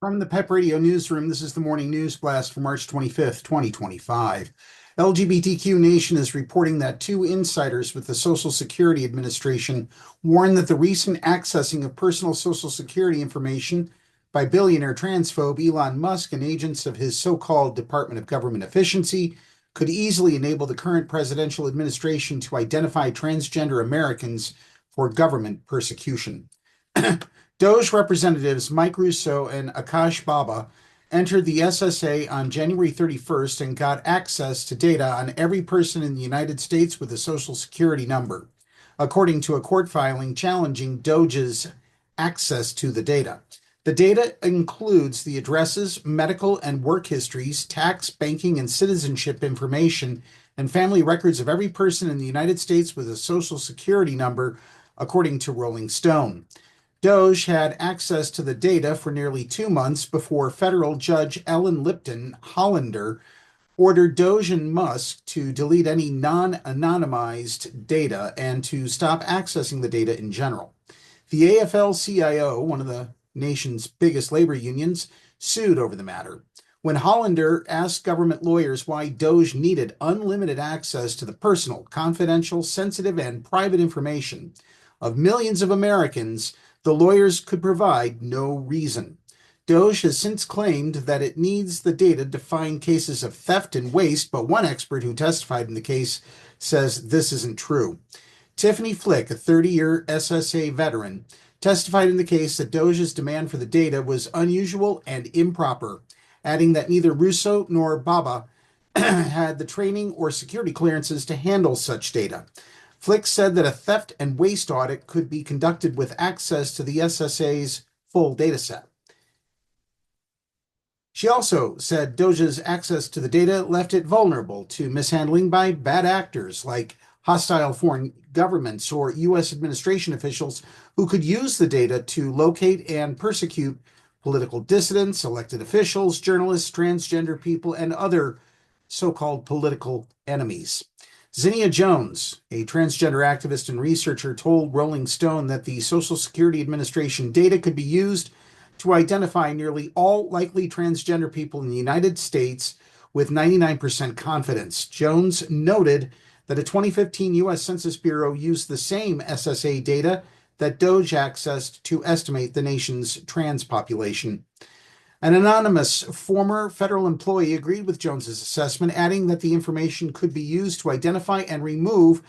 From the Pep Radio Newsroom, this is the morning news blast for March 25th, 2025. LGBTQ Nation is reporting that two insiders with the Social Security Administration warned that the recent accessing of personal Social Security information by billionaire transphobe Elon Musk and agents of his so-called Department of Government Efficiency could easily enable the current presidential administration to identify transgender Americans for government persecution. DOGE representatives Mike Russo and Akash Baba entered the SSA on January 31st and got access to data on every person in the United States with a Social Security number, according to a court filing challenging DOGE's access to the data. The data includes the addresses, medical and work histories, tax, banking, and citizenship information, and family records of every person in the United States with a Social Security number, according to Rolling Stone. DOGE had access to the data for nearly 2 months before federal judge Ellen Lipton Hollander ordered DOGE and Musk to delete any non-anonymized data and to stop accessing the data in general. The AFL-CIO, one of the nation's biggest labor unions, sued over the matter. When Hollander asked government lawyers why DOGE needed unlimited access to the personal, confidential, sensitive, and private information of millions of Americans, the lawyers could provide no reason. DOGE has since claimed that it needs the data to find cases of theft and waste, but one expert who testified in the case says this isn't true. Tiffany Flick, a 30-year SSA veteran, testified in the case that DOGE's demand for the data was unusual and improper, adding that neither Russo nor Baba had the training or security clearances to handle such data. Flick said that a theft and waste audit could be conducted with access to the SSA's full dataset. She also said DOGE's access to the data left it vulnerable to mishandling by bad actors like hostile foreign governments or U.S. administration officials who could use the data to locate and persecute political dissidents, elected officials, journalists, transgender people, and other so-called political enemies. Zinnia Jones, a transgender activist and researcher, told Rolling Stone that the Social Security Administration data could be used to identify nearly all likely transgender people in the United States with 99% confidence. Jones noted that a 2015 U.S. Census Bureau used the same SSA data that DOGE accessed to estimate the nation's trans population. An anonymous former federal employee agreed with Jones's assessment, adding that the information could be used to identify and remove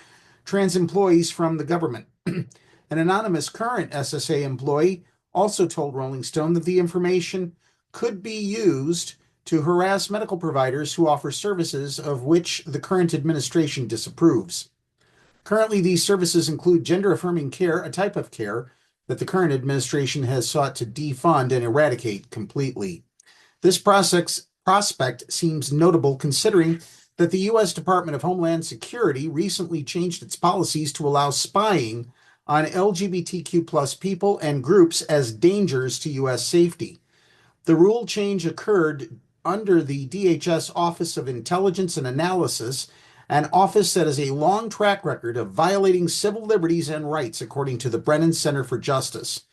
trans employees from the government. An anonymous current SSA employee also told Rolling Stone that the information could be used to harass medical providers who offer services of which the current administration disapproves. Currently, these services include gender-affirming care, a type of care that the current administration has sought to defund and eradicate completely. This prospect seems notable considering that the U.S. Department of Homeland Security recently changed its policies to allow spying on LGBTQ plus people and groups as dangers to U.S. safety. The rule change occurred under the DHS Office of Intelligence and Analysis, an office that has a long track record of violating civil liberties and rights, according to the Brennan Center for Justice.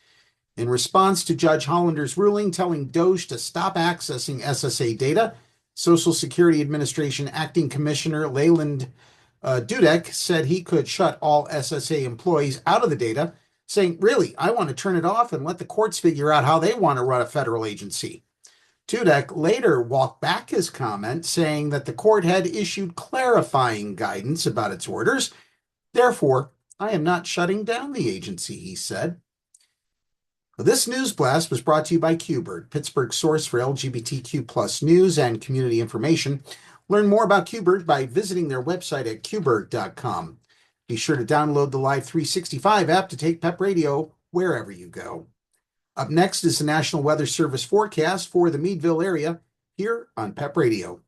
In response to Judge Hollander's ruling telling DOGE to stop accessing SSA data, Social Security Administration Acting Commissioner Leland Dudek said he could shut all SSA employees out of the data, saying, "Really, I want to turn it off and let the courts figure out how they want to run a federal agency." Dudek later walked back his comment, saying that the court had issued clarifying guidance about its orders. "Therefore, I am not shutting down the agency," he said. This news blast was brought to you by QBird, Pittsburgh's source for LGBTQ plus news and community information. Learn more about QBird by visiting their website at qbird.com. Be sure to download the Live 365 app to take Pep Radio wherever you go. Up next is the National Weather Service forecast for the Meadville area here on Pep Radio.